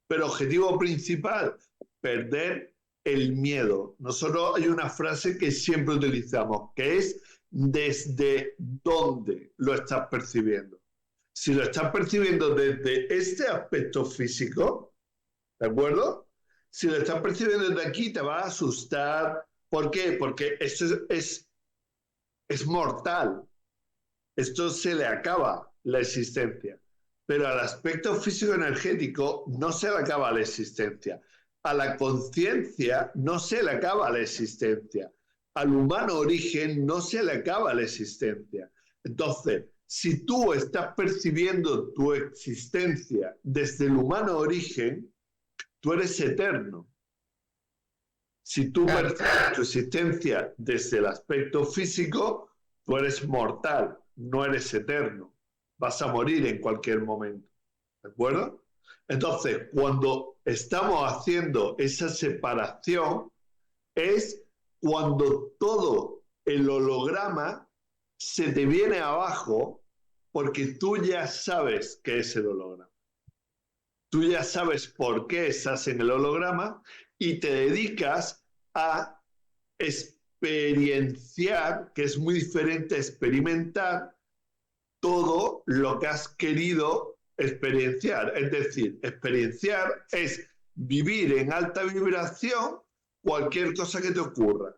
Pero objetivo principal, perder el miedo. Nosotros hay una frase que siempre utilizamos, que es desde dónde lo estás percibiendo. Si lo estás percibiendo desde este aspecto físico, ¿de acuerdo? Si lo estás percibiendo desde aquí, te va a asustar. ¿Por qué? Porque esto es mortal. Esto se le acaba la existencia. Pero al aspecto físico-energético no se le acaba la existencia. A la conciencia no se le acaba la existencia. Al humano origen no se le acaba la existencia. Entonces, si tú estás percibiendo tu existencia desde el humano origen, tú eres eterno. Si tú Claro. percibes tu existencia desde el aspecto físico, tú eres mortal, no eres eterno. Vas a morir en cualquier momento. ¿De acuerdo? Entonces, cuando estamos haciendo esa separación, es cuando todo el holograma se te viene abajo porque tú ya sabes qué es el holograma. Tú ya sabes por qué estás en el holograma y te dedicas a experienciar, que es muy diferente a experimentar, todo lo que has querido experienciar. Es decir, experienciar es vivir en alta vibración cualquier cosa que te ocurra.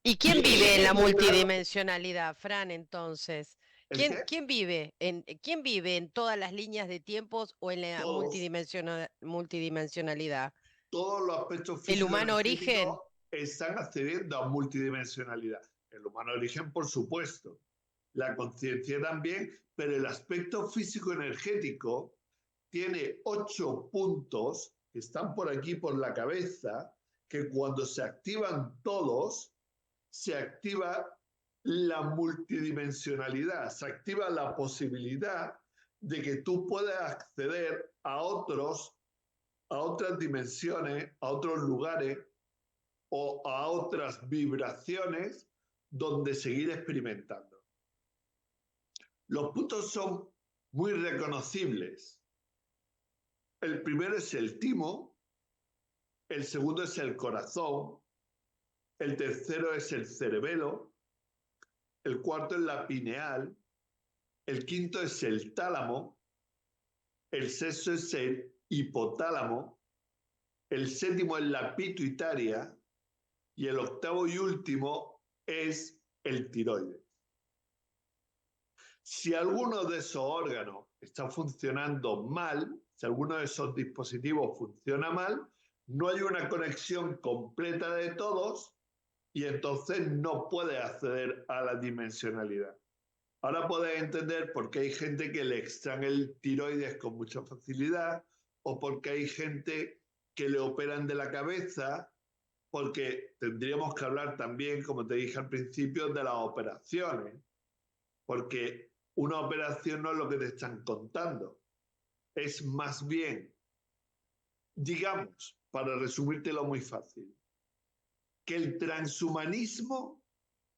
¿Y quién vive en la multidimensionalidad, Fran, entonces? ¿El qué? ¿Quién vive en todas las líneas de tiempos o en la Todos, multidimensionalidad? todos los aspectos ¿El humano físico-energéticos origen? están accediendo a multidimensionalidad. el humano de origen, por supuesto, la conciencia también, pero el aspecto físico-energético tiene 8 puntos que están por aquí, por la cabeza, que cuando se activan todos, se activa la multidimensionalidad, se activa la posibilidad de que tú puedas acceder a otras dimensiones, a otros lugares o a otras vibraciones donde seguir experimentando. Los puntos son muy reconocibles. El primero es el timo, el segundo es el corazón, el tercero es el cerebelo, el cuarto es la pineal, el quinto es el tálamo, el sexto es el hipotálamo, el séptimo es la pituitaria y el octavo y último es el tiroides. Si alguno de esos órganos está funcionando mal, si alguno de esos dispositivos funciona mal, no hay una conexión completa de todos y entonces no puede acceder a la dimensionalidad. Ahora podés entender por qué hay gente que le extraen el tiroides con mucha facilidad o porque hay gente que le operan de la cabeza, porque tendríamos que hablar también, como te dije al principio, de las operaciones, porque una operación no es lo que te están contando, es más bien, digamos, para resumírtelo muy fácil, que el transhumanismo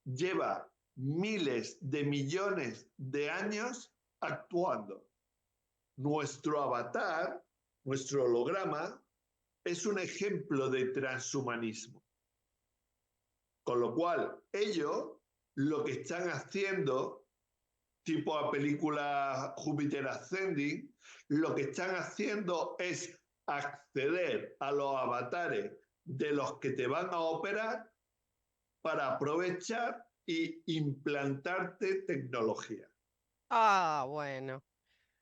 lleva miles de millones de años actuando. Nuestro avatar, nuestro holograma, es un ejemplo de transhumanismo. Con lo cual, ellos lo que están haciendo, tipo a película Júpiter Ascending, lo que están haciendo es acceder a los avatares de los que te van a operar para aprovechar y implantarte tecnología. Ah, bueno.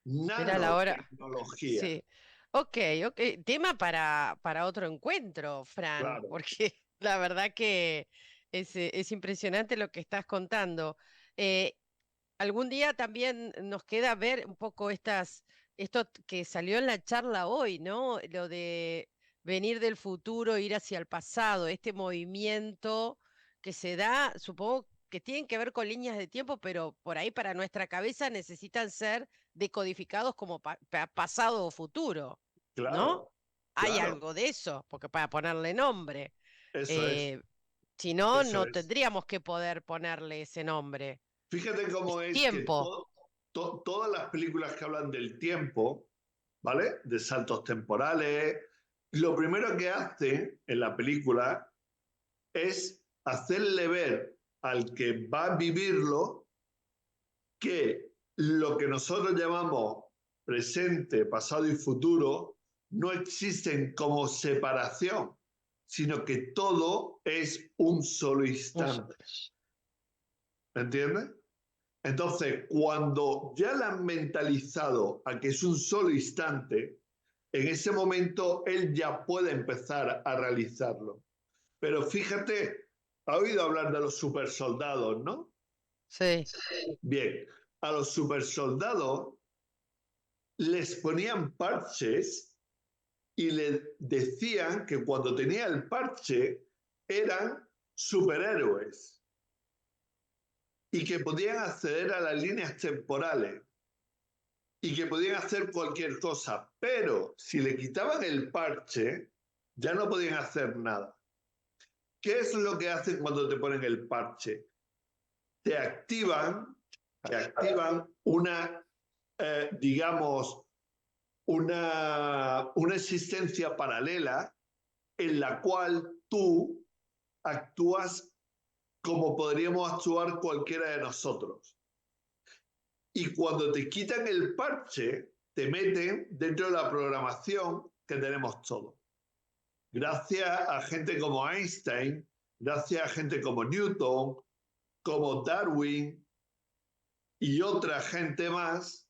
Mira la hora. Nanotecnología, Sí. Ok, ok. Tema para otro encuentro, Fran, claro. porque la verdad que es impresionante lo que estás contando. Eh, Algún día también nos queda ver un poco esto que salió en la charla hoy, ¿no? Lo de venir del futuro, ir hacia el pasado, este movimiento que se da, supongo que tienen que ver con líneas de tiempo, pero por ahí para nuestra cabeza necesitan ser decodificados como pasado o futuro, ¿no? Claro, Hay claro, algo de eso, porque para ponerle nombre. eso es, eh, si no, eso no es. tendríamos que poder ponerle ese nombre. Fíjate cómo Es es que tiempo. todas las películas que hablan del tiempo, ¿vale? De saltos temporales, lo primero que hace en la película es hacerle ver al que va a vivirlo que lo que nosotros llamamos presente, pasado y futuro no existen como separación, sino que todo es un solo Un s- instante. ¿Me entiendes? Entonces, cuando ya la han mentalizado a que es un solo instante, en ese momento él ya puede empezar a realizarlo. Pero fíjate, ha oído hablar de los supersoldados, ¿no? Sí. Bien, a los supersoldados les ponían parches y le decían que cuando tenía el parche eran superhéroes y que podían acceder a las líneas temporales y que podían hacer cualquier cosa, pero si le quitaban el parche, ya no podían hacer nada. ¿Qué es lo que hacen cuando te ponen el parche? Te activan, te activan una, digamos, una existencia paralela en la cual tú actúas como podríamos actuar cualquiera de nosotros. Y cuando te quitan el parche, te meten dentro de la programación que tenemos todos. Gracias a gente como Einstein, gracias a gente como Newton, como Darwin y otra gente más,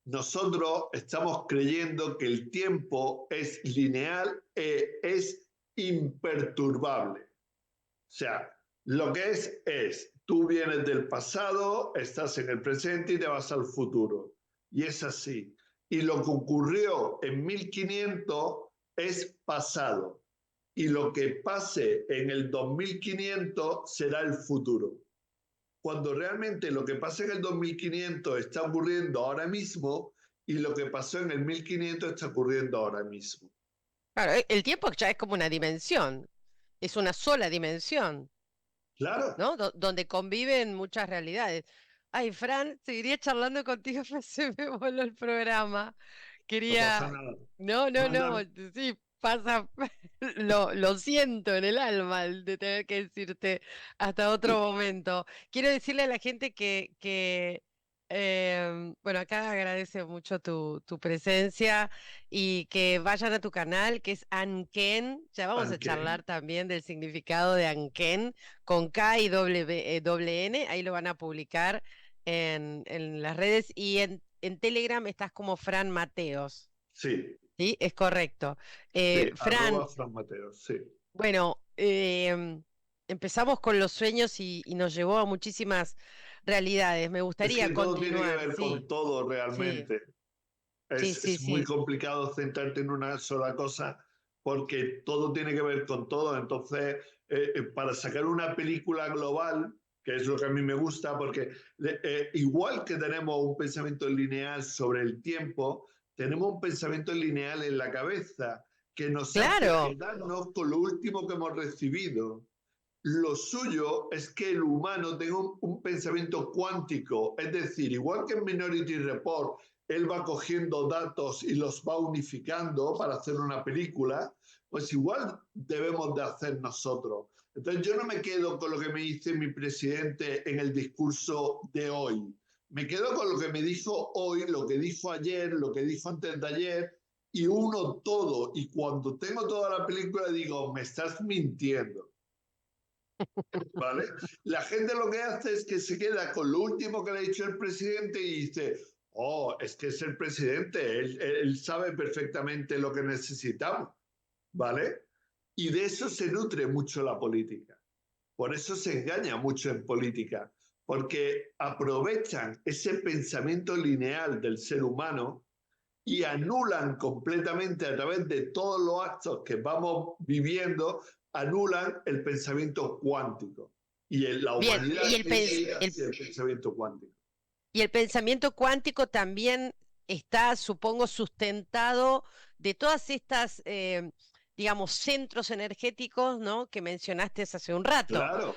nosotros estamos creyendo que el tiempo es lineal e es imperturbable. O sea, lo que es, Tú vienes del pasado, estás en el presente y te vas al futuro. Y es así. Y lo que ocurrió en 1500 es pasado. Y lo que pase en el 2500 será el futuro. Cuando realmente lo que pasa en el 2500 está ocurriendo ahora mismo y lo que pasó en el 1500 está ocurriendo ahora mismo. Claro, el tiempo ya es como una dimensión, es una sola dimensión, Claro, ¿no? Donde conviven muchas realidades. Ay, Fran, seguiría charlando contigo, pero se me voló el programa. no pasa Quería, nada. no, Manda, sí, pasa, lo siento en el alma el de tener que decirte hasta otro momento. Quiero decirle a la gente bueno, acá agradece mucho tu presencia y que vayan a tu canal, que es Anken. Ya vamos a Anken. charlar también del significado de Anken con K y doble N. Ahí lo van a publicar en las redes y en Telegram estás como Fran Mateos. Sí, Sí, es correcto. sí, Fran, arroba Fran Mateo, sí. bueno, empezamos con los sueños y nos llevó a muchísimas realidades. Me Es gustaría que todo tiene que continuar, ver sí, con todo sí, realmente. sí, sí, Es muy sí. complicado centrarte en una sola cosa porque todo tiene que ver con todo. Entonces, para sacar una película global, que es lo que a mí me gusta, porque igual que tenemos un pensamiento lineal sobre el tiempo, tenemos un pensamiento lineal en la cabeza que nos hace Claro, quedarnos con lo último que hemos recibido. Lo suyo es que el humano tenga un pensamiento cuántico, es decir, igual que en Minority Report, él va cogiendo datos y los va unificando para hacer una película, pues igual debemos de hacer nosotros. Entonces yo no me quedo con lo que me dice mi presidente en el discurso de hoy. Me quedo con lo que me dijo hoy, lo que dijo ayer, lo que dijo antes de ayer, y uno todo. Y cuando tengo toda la película digo, me estás mintiendo. ¿Vale? La gente lo que hace es que se queda con lo último que le ha dicho el presidente y dice, oh, es que es el presidente, él sabe perfectamente lo que necesitamos, ¿vale? Y de eso se nutre mucho la política. Por eso se engaña mucho en política, porque aprovechan ese pensamiento lineal del ser humano y anulan completamente a través de todos los actos que vamos viviendo, anulan el pensamiento cuántico. Y en la bien. humanidad tiene que ir hacia el pensamiento cuántico. Y el pensamiento cuántico también está, supongo, sustentado de todas estas, digamos, centros energéticos, ¿no? Que mencionaste hace un rato. Claro,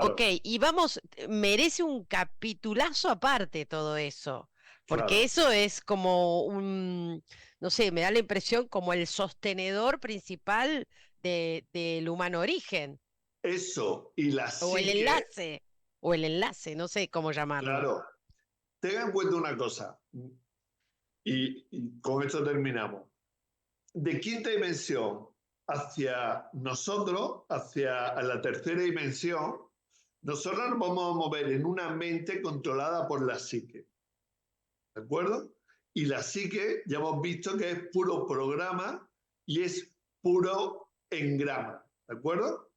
Ok, claro, y vamos, merece un capitulazo aparte todo eso, porque claro. eso es como un, no sé, me da la impresión como el sostenedor principal del humano origen, Eso y la o el psique, enlace, o el enlace, no sé cómo llamarlo. claro. Tenga en cuenta una cosa, y con esto terminamos. De quinta dimensión hacia nosotros, hacia la tercera dimensión, nosotros nos vamos a mover en una mente controlada por la psique, ¿de acuerdo? Y la psique ya hemos visto que es puro programa y es puro engrama, ¿de acuerdo?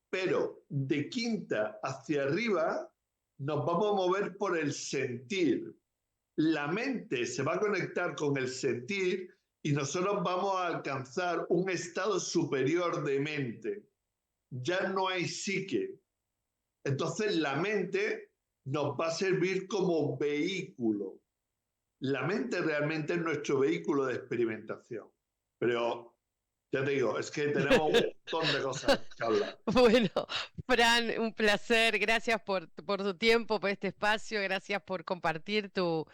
Pero de quinta hacia arriba nos vamos a mover por el sentir. La mente se va a conectar con el sentir y nosotros vamos a alcanzar un estado superior de mente. Ya no hay psique. Entonces la mente nos va a servir como vehículo. La mente realmente es nuestro vehículo de experimentación. Pero ya te digo, es que tenemos un montón de cosas que hablar. Bueno, Fran, un placer. Gracias por tu tiempo, por este espacio. Gracias por compartir tu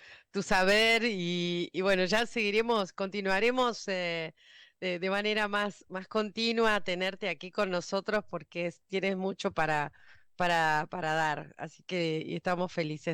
saber. Y bueno, ya seguiremos, continuaremos de manera más continua a tenerte aquí con nosotros porque tienes mucho para dar. Así que y estamos felices.